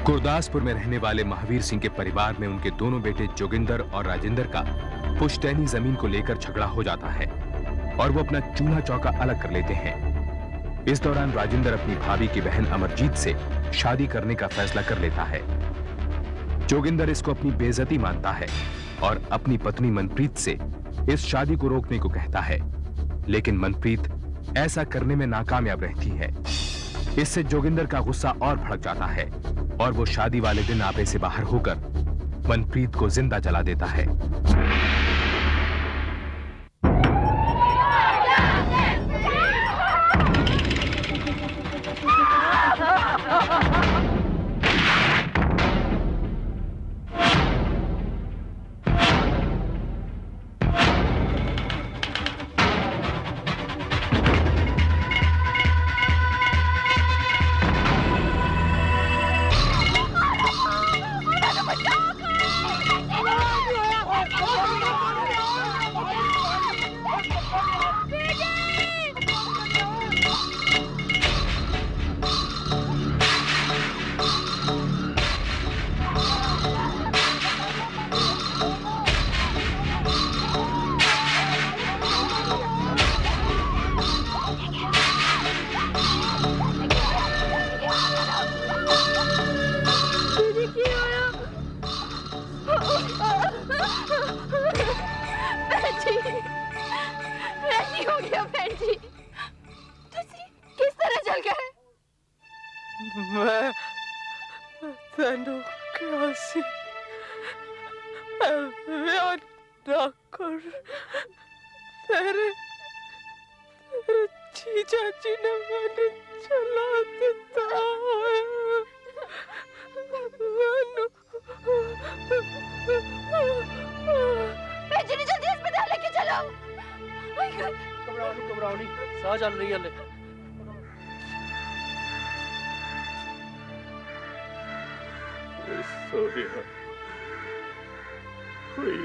गुरदासपुर में रहने वाले महावीर सिंह के परिवार में उनके दोनों बेटे जोगिंदर और राजेंद्र का पुश्तैनी जमीन को लेकर झगड़ा हो जाता है और वो अपना चूल्हा चौका अलग कर लेते हैं। इस दौरान राजेंद्र अपनी भाभी की बहन अमरजीत से शादी करने का फैसला कर लेता है। जोगिंदर इसको अपनी बेइज्जती मानता है और अपनी पत्नी मनप्रीत से इस शादी को रोकने को कहता है, लेकिन मनप्रीत ऐसा करने में नाकामयाब रहती है। इससे जोगिंदर का गुस्सा और भड़क जाता है और वो शादी वाले दिन आपे से बाहर होकर मनप्रीत को जिंदा जला देता है।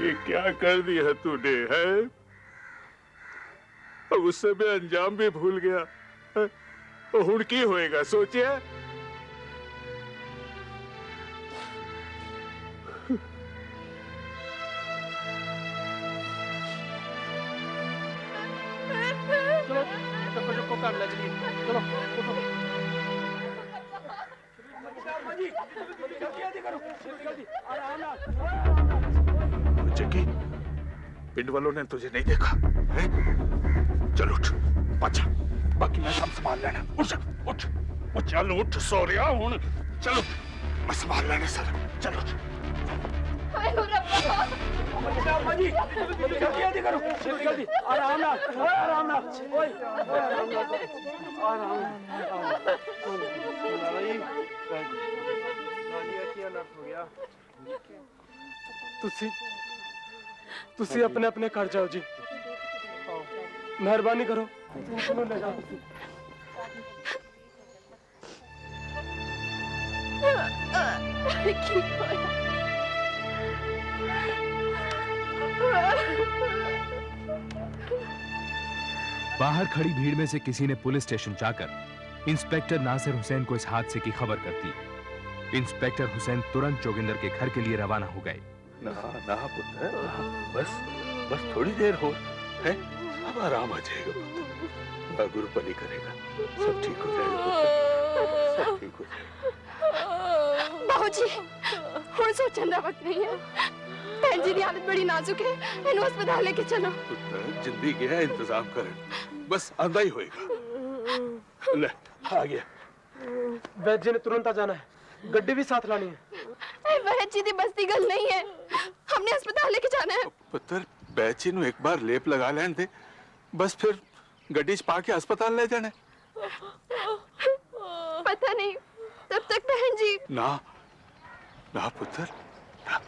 ये क्या कर दिया तूने है? अब उस समय अंजाम भी भूल गया। हुण की होएगा सोचिया? चलो चप्पो चप्पो कर ले चलिए। चलो उठो। जल्दी करो जल्दी जग्गी, पिंड वालों ने तुझे नहीं देखा है? चल उठ, अच्छा बाकी मैं सब संभाल लेना। उठ उठ उठ, चल उठ सोरिया हुन, चल उठ, मैं संभाल लेना सर। चल उठ। जल्दी करो जल्दी, आराम ना आराम ना तुसी अपने अपने घर जाओ जी, मेहरबानी करो। ले जाओ बाहर खड़ी भीड़ में से किसी ने पुलिस स्टेशन जाकर इंस्पेक्टर नासिर हुसैन को इस हादसे की खबर कर दी। इंस्पेक्टर हुसैन तुरंत जोगिंदर के घर के लिए रवाना हो गए। ना ना पुत्र, बस बस थोड़ी देर हो है, अब आराम आ जाएगा पुत्र, गुरु पली करेगा, सब ठीक हो जाएगा, सब ठीक हो जाएगा। बाबूजी, हुण सोचने दा वक्त नहीं है। भैन जी दी हालत बड़ी नाजुक है, इन्हें अस्पताल लेके चलो। पुत्र जल्दी गया इंतजाम कर, बस आंदा ही होएगा। ले आ गया। वैद्य जी ने तुरंत आ जाना है, गड्डी भी साथ लानी है। वैद्य जी दी बस्ती गल नहीं है, हमने अस्पताल लेके जाना है। पुत्र बैची नु एक बार लेप लगा लेने दे, बस फिर गड्डी च पा के अस्पताल ले जाना। पता नहीं तब तक बहन जी। ना ना पुत्र ना।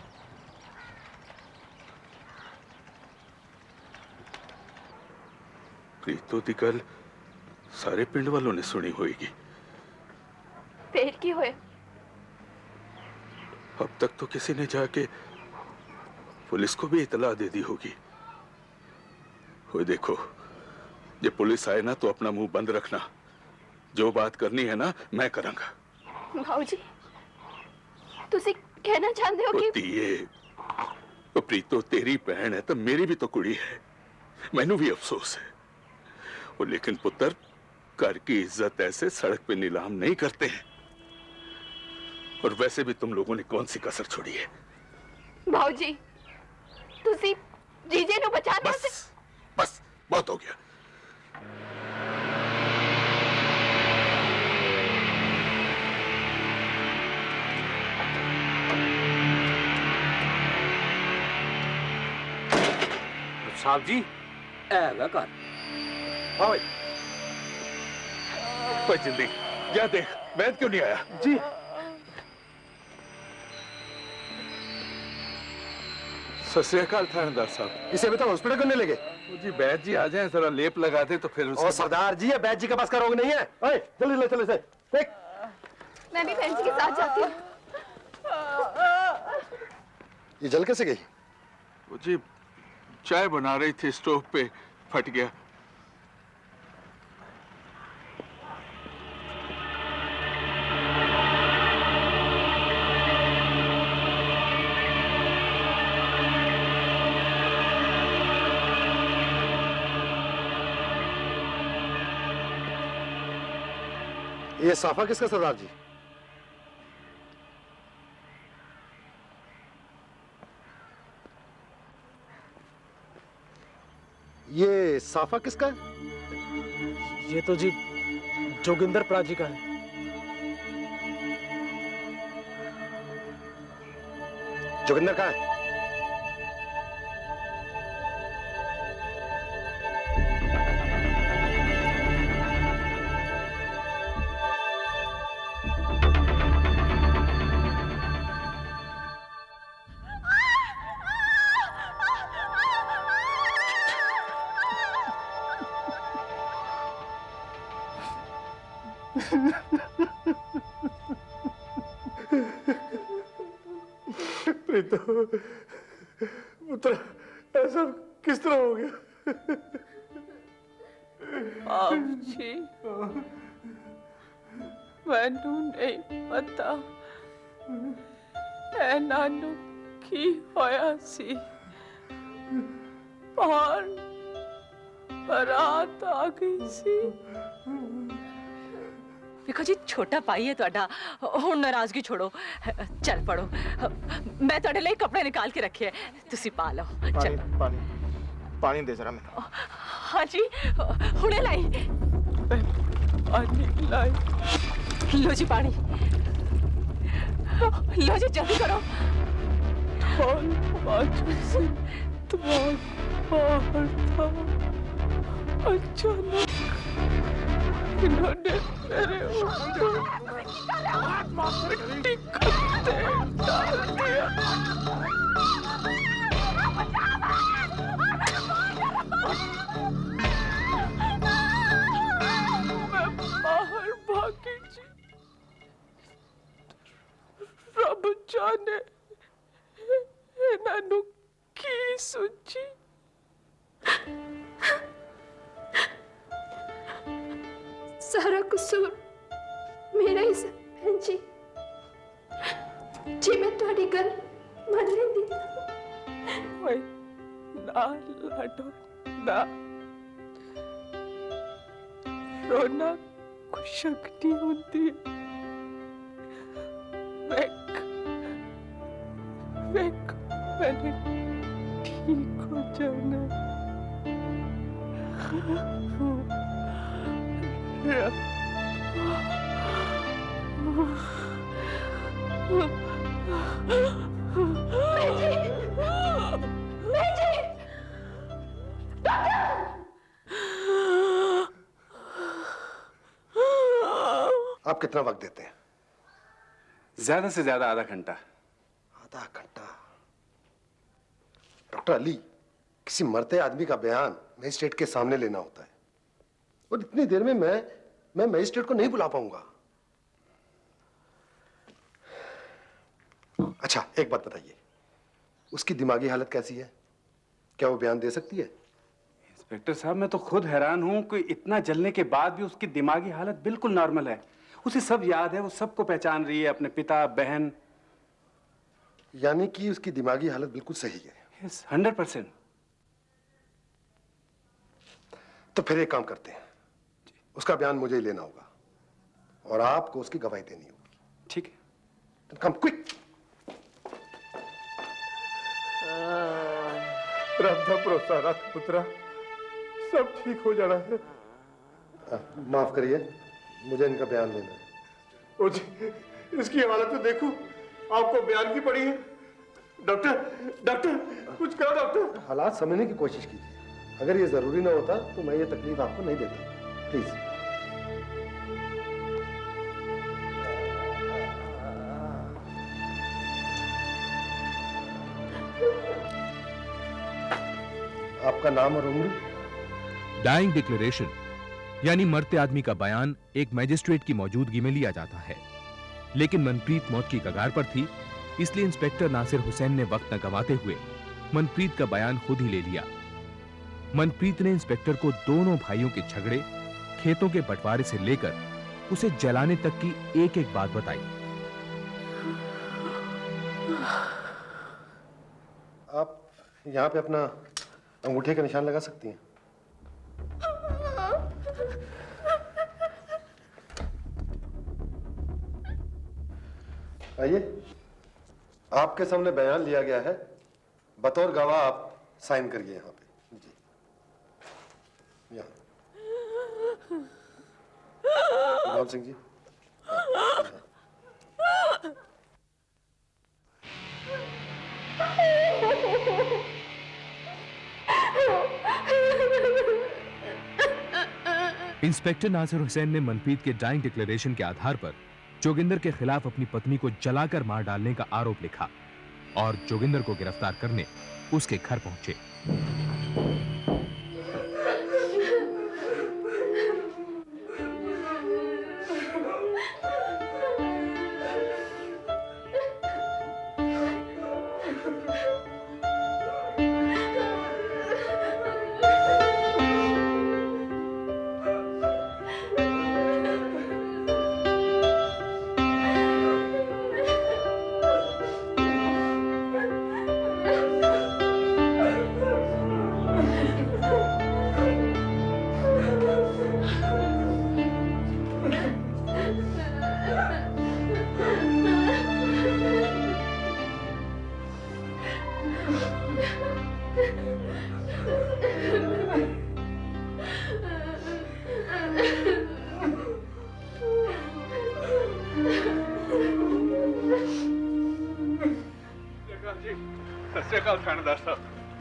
प्रीतो दी गल सारे पिंड वालों ने सुनी होगी। फिर की होए? अब तक तो किसी ने जाके पुलिस को भी इतला दे दी होगी। वो देखो, ये पुलिस आए ना तो अपना मुंह बंद रखना, जो बात करनी है ना मैं करूंगा। भाऊजी, ਤੁਸੀਂ ਕਹਿਣਾ ਚਾਹੁੰਦੇ ਹੋ ਕਿ ਧੀਏ ਪ੍ਰੀਤੋ तेरी भैन है तो मेरी भी तो कुड़ी है, मैनू भी अफसोस है। और लेकिन पुत्र, घर की इज्जत ऐसे सड़क पे नीलाम नहीं करते हैं। और वैसे भी तुम लोगों ने कौन सी कसर छोड़ी है। भाऊजी ਤੁਸੀਂ जीजे ਨੂੰ बचाने बस बस बहुत हो गया। साहब जी है घर। हाँ भाई, जल्दी या देख वैद क्यों नहीं आया। जी सत श्री अकाल थानेदार साहब। इसे अभी तक हॉस्पिटल करने लगे। जी वैद जी आ जाए, जरा लेप लगाते तो फिर और सरदार जी, वैद्य जी के पास का रोग नहीं है। ओए, जल्दी ले चले से देख। मैं भी बहन जी के साथ जाती हूँ। ये जल कैसे गई? वो जी चाय बना रही थी, स्टोव पे फट गया। ये साफा किसका सरदार जी? ये साफा किसका है? ये तो जी जोगिंदर प्राज जी का है। जोगिंदर कहाँ है? प्रीतो, पुत्र, ऐसा किस तरह हो गया? आप जी, मैनू नहीं पता नानू की होया सी। बाहर बारात आ गई सी। देखो जी, छोटा भाई है तुहाडा, हुण नाराजगी छोड़ो, चल पड़ो। मैं तुहाडे लिए कपड़े निकाल के रखे हैं, तुसी पा लो। चल पानी पानी दे जरा मैं। हाँ जी, हुणे लाई। पानी लाई। लो जी पानी, लो जी जल्दी करो। ढोल बाजू से दिमाग बाहर था। अचानक इन्होंने मेरे ऊपर टिकते डाल दिया। मैं बाहर भागी जी। रब जाने इन्होंने की सोची। सारा कसूर मेरा ही सा बहन जी। जी मैं तुम्हारी गल मान लेंदी। ओए ना लाडो ना, रोना कुछ शक्ति होती है। वेक मैंने ठीक हो जाना। आप कितना वक्त देते हैं? ज्यादा से ज्यादा आधा घंटा। आधा घंटा? डॉक्टर अली, किसी मरते आदमी का बयान मजिस्ट्रेट के सामने लेना होता है, और इतनी देर में मैं मजिस्ट्रेट को नहीं बुला पाऊंगा। अच्छा, एक बात बताइए, उसकी दिमागी हालत कैसी है? क्या वो बयान दे सकती है? इंस्पेक्टर साहब, मैं तो खुद हैरान हूं कि इतना जलने के बाद भी उसकी दिमागी हालत बिल्कुल नॉर्मल है। उसे सब याद है, वो सबको पहचान रही है, अपने पिता, बहन। यानी कि उसकी दिमागी हालत बिल्कुल सही है। यस, 100%। तो फिर एक काम करते हैं, उसका बयान मुझे ही लेना होगा और आपको उसकी गवाही देनी होगी। ठीक है। कम क्विक। राधा भरोसा रख पुत्रा, सब ठीक हो जाना है। माफ करिए, मुझे इनका बयान लेना है। ओ जी, इसकी हालत तो देखो, आपको बयान की पड़ी है। डॉक्टर, डॉक्टर, कुछ करो डॉक्टर। हालात समझने की कोशिश कीजिए। अगर ये जरूरी ना होता तो मैं ये तकलीफ आपको नहीं देता। प्लीज। आपका नाम और उम्र? डाइंग डिक्लेरेशन यानी मरते आदमी का बयान एक मैजिस्ट्रेट की मौजूदगी में लिया जाता है, लेकिन मनप्रीत मौत की कगार पर थी, इसलिए इंस्पेक्टर नासिर हुसैन ने वक्त न गंवाते हुए मनप्रीत का बयान खुद ही ले लिया। मनप्रीत ने इंस्पेक्टर को दोनों भाइयों के झगड़े, खेतों के बंटवारे से लेकर उसे जलाने तक की एक एक बात बताई। आप यहाँ पे अपना अंगूठे का निशान लगा सकती हैं। आइए, आपके सामने बयान लिया गया है, बतौर गवाह आप साइन करिए यहाँ पे। जी, यहाँ। राम सिंह जी। इंस्पेक्टर नासिर हुसैन ने मनप्रीत के डाइंग डिक्लेरेशन के आधार पर जोगिंदर के खिलाफ अपनी पत्नी को जलाकर मार डालने का आरोप लिखा और जोगिंदर को गिरफ्तार करने उसके घर पहुंचे।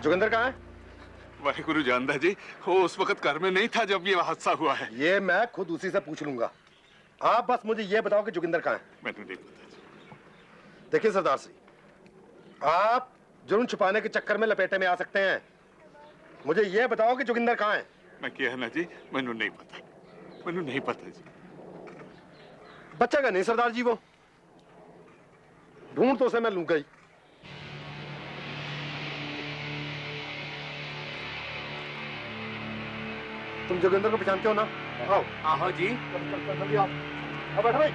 जोगिंदर कहाँ है? वाहिगुरु जानदा जी, वो उस वक्त घर में नहीं था जब ये हादसा हुआ है। ये मैं खुद उसी से पूछ लूंगा। आप बस मुझे ये बताओ कि जोगिंदर कहाँ है? मैंने नहीं पता जी। देखिए सरदार सिंह, आप जुर्म छुपाने के चक्कर में लपेटे में आ सकते हैं। मुझे ये बताओ कि जोगिंदर कहाँ है? मैं किया ना जी, मैंने नहीं पता, मैंने नहीं पता जी। बच्चा का नहीं सरदार जी, वो ढूंढ तो उसे मैं लूंगा ही। तुम जोगिंदर को पहचानते हो ना? आओ। हाँ जी। जल्दी आओ। अब बैठो भाई।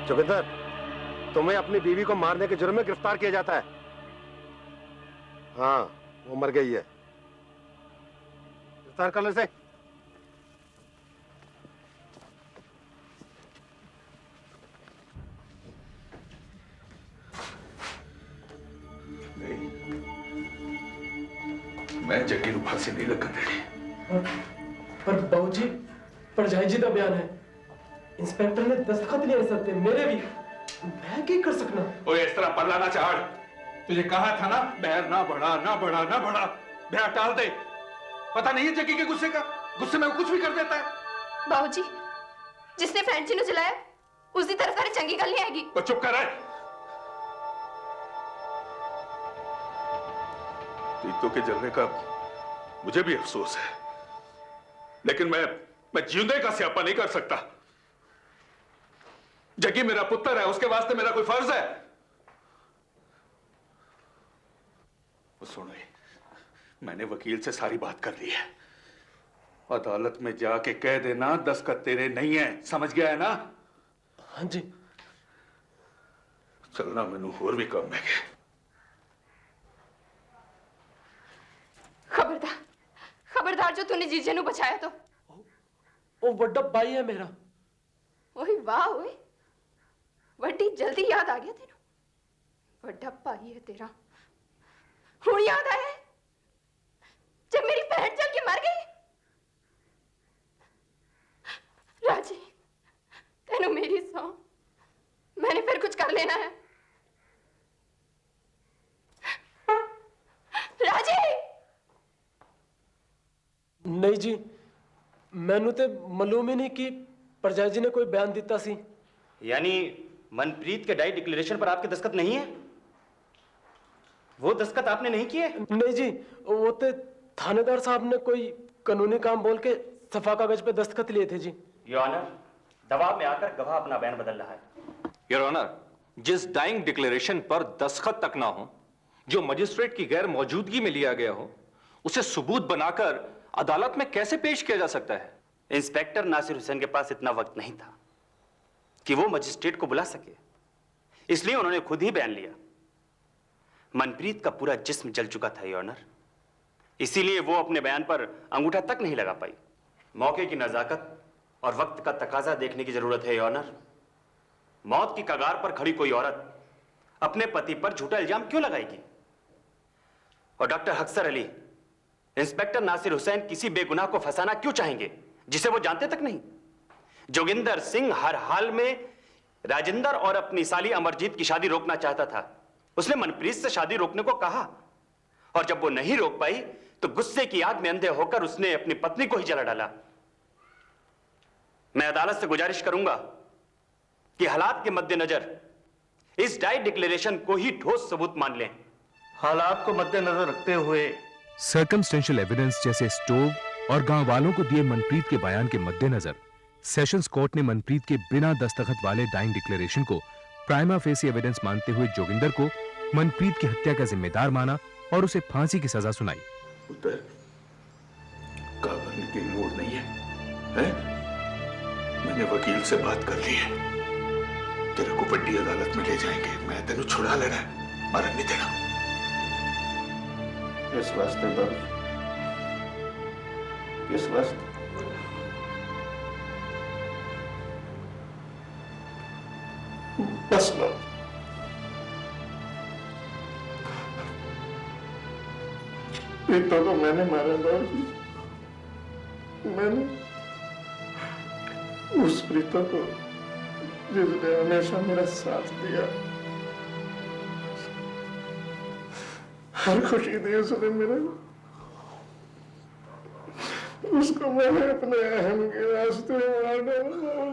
जोगिंदर, तुम्हें अपनी बीवी को मारने के जुर्म में गिरफ्तार किया जाता है। हाँ, वो मर गई है। गिरफ्तार कर लो इसे। नहीं, मैं जग्गी को फांसी नहीं लगन देनी। पर बाबूजी, परजाई जी का बयान है, इंस्पेक्टर ने दस्तखत नहीं कर सकते, मेरे भी। मैं क्या कर सकना? ओए इस तरह पल्ला ना चाड़। तुझे कहा था ना, बैर ना बढ़ा, ना बढ़ा, ना बढ़ा। बैर टाल दे। पता नहीं है जग्गी के गुस्से का, गुस्से में वो कुछ भी कर देता है। बाबूजी, जिसने फ्रेंड जी ने जलाया, उसकी तरफ सारी चंगी गल नहीं आएगी। वो चुप कर रहा है। प्रीतों के जलने का मुझे भी अफसोस है, लेकिन मैं जिंदे का स्यापा नहीं कर सकता। जगी मेरा पुत्र है, उसके वास्ते मेरा कोई फर्ज है। सुनो, मैंने वकील से सारी बात कर ली है। अदालत में जाके कह देना दस्तखत तेरे नहीं है, समझ गया है ना? हाँ जी। चलना, मैनू होर भी काम है। खबरदार, खबरदार जो तूने जीजे नु बचाया तो। वो बड़ा भाई है मेरा। ओए वाह, ओए वड्डी जल्दी याद आ गया तेनू। बड़ा भाई है तेरा। हुण याद आया जब मेरी बहन जल के मर गई। राजी, तेनू मेरी सौ, मैंने फिर कुछ कर लेना है। राजी। नहीं जी, मैनू ते मालूम ही नहीं कि परजाई जी ने कोई बयान दिता सी। यानी मनप्रीत के डाइट डिक्लेरेशन पर आपके दस्तखत नहीं है? वो दस्तखत आपने नहीं किए? नहीं जी, वो ते थानेदार साहब ने कोई कानूनी काम बोल के सफा कागज पे दस्तखत लिए थे जी। योर ऑनर, दबाव में आकर गवाह अपना बयान बदल रहा है। योर ऑनर, जिस डाइंग डिक्लेरेशन पर दस्तखत तक ना हो, जो मजिस्ट्रेट की गैर मौजूदगी में लिया गया हो, उसे सबूत बनाकर अदालत में कैसे पेश किया जा सकता है? इंस्पेक्टर नासिर हुसैन के पास इतना वक्त नहीं था कि वो मजिस्ट्रेट को बुला सके, इसलिए उन्होंने खुद ही बयान लिया। मनप्रीत का पूरा जिस्म जल चुका था योर ऑनर, इसीलिए वो अपने बयान पर अंगूठा तक नहीं लगा पाई। मौके की नजाकत और वक्त का तकाजा देखने की जरूरत है योर ऑनर। मौत की कगार पर खड़ी कोई औरत अपने पति पर झूठा इल्जाम क्यों लगाएगी? और डॉक्टर हक्सर अली, इंस्पेक्टर नासिर हुसैन किसी बेगुनाह को फंसाना क्यों चाहेंगे जिसे वो जानते तक नहीं? जोगिंदर सिंह हर हाल में राजेंद्र और अपनी साली अमरजीत की शादी रोकना चाहता था। उसने मनप्रीत से शादी रोकने को कहा, और जब वो नहीं रोक पाई तो गुस्से की आग में अंधे होकर उसने अपनी पत्नी को ही जला डाला। मैं अदालत से गुजारिश करूंगा कि हालात के मद्देनजर इस डाइट डिक्लेरेशन को ही ठोस सबूत मान लें। हालात को मद्देनजर रखते हुए सर्कमस्टेंशियल एविडेंस जैसे स्टोव और गांव वालों को दिए मनप्रीत के बयान के मद्देनजर सेशंस कोर्ट ने मनप्रीत के बिना दस्तखत वाले डाइंग डिक्लेरेशन को प्राइमा फेसी एविडेंस मानते हुए जोगिंदर को मनप्रीत की हत्या का जिम्मेदार माना और उसे फांसी की सजा सुनाई। उधर घबराने की लोड़ नहीं है, हैं? मैंने वकील से बात कर ली है, तेरे को बड़ी अदालत में ले जाएंगे। मैं तेनू छुड़ा लेना है, मरन नहीं देना। इस वास्ते बाबू, इस वास्ते बस लो। प्रीतों को मैंने मारा बाबू, मैंने उस प्रीतों को जिसने हमेशा मेरा साथ दिया, हर खुशी दी उसने मेरे को, उसको मैंने अपने अहम के रास्ते मार डाला।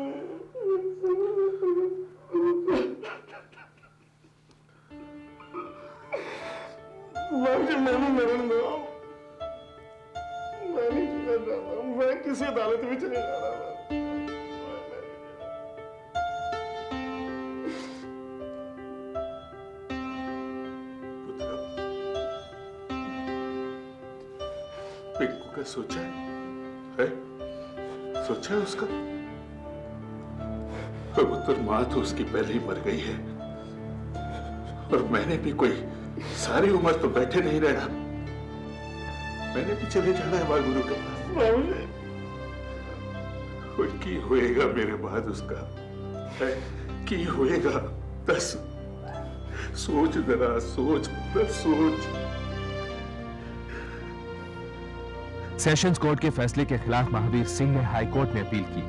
बाबूजी मैंने मरण दो, मैं नहीं कर रहा, मैं किसी अदालत में चले जा रहा। पिंकू का सोचा है? सोचा है उसका? कबूतर माँ तो उसकी पहले ही मर गई है, और मैंने भी कोई सारी उम्र तो बैठे नहीं रहना, मैंने भी चले जाना है बालगुरु के पास। बाबूजी, की होएगा मेरे बाद उसका, की होएगा? दस सोच जरा, सोच बस सोच। सेशंस कोर्ट के फैसले के खिलाफ महावीर सिंह ने हाई कोर्ट में अपील की।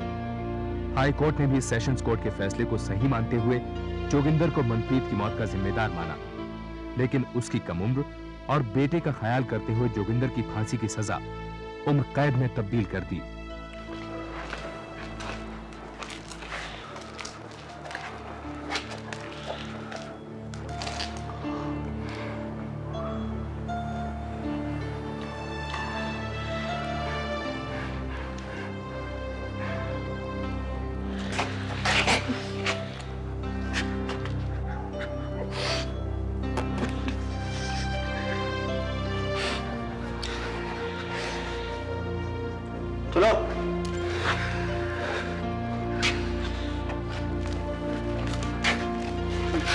हाई कोर्ट ने भी सेशंस कोर्ट के फैसले को सही मानते हुए जोगिंदर को मनप्रीत की मौत का जिम्मेदार माना, लेकिन उसकी कम उम्र और बेटे का ख्याल करते हुए जोगिंदर की फांसी की सजा उम्र कैद में तब्दील कर दी।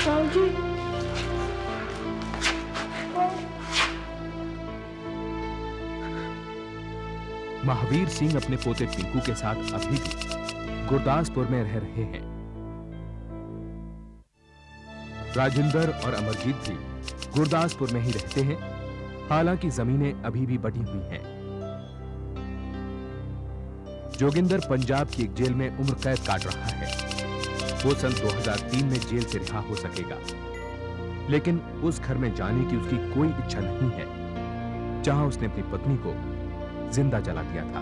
बाबूजी, महावीर सिंह अपने पोते पिंकू के साथ अभी भी गुरदासपुर में रह रहे हैं। राजेंद्र और अमरजीत भी गुरदासपुर में ही रहते हैं, हालांकि जमीनें अभी भी बटी हुई हैं। जोगिंदर पंजाब की एक जेल में उम्र कैद काट रहा है। वो सन 2003 में जेल से रिहा हो सकेगा, लेकिन उस घर में जाने की उसकी कोई इच्छा नहीं है जहां उसने अपनी पत्नी को जिंदा जला दिया था।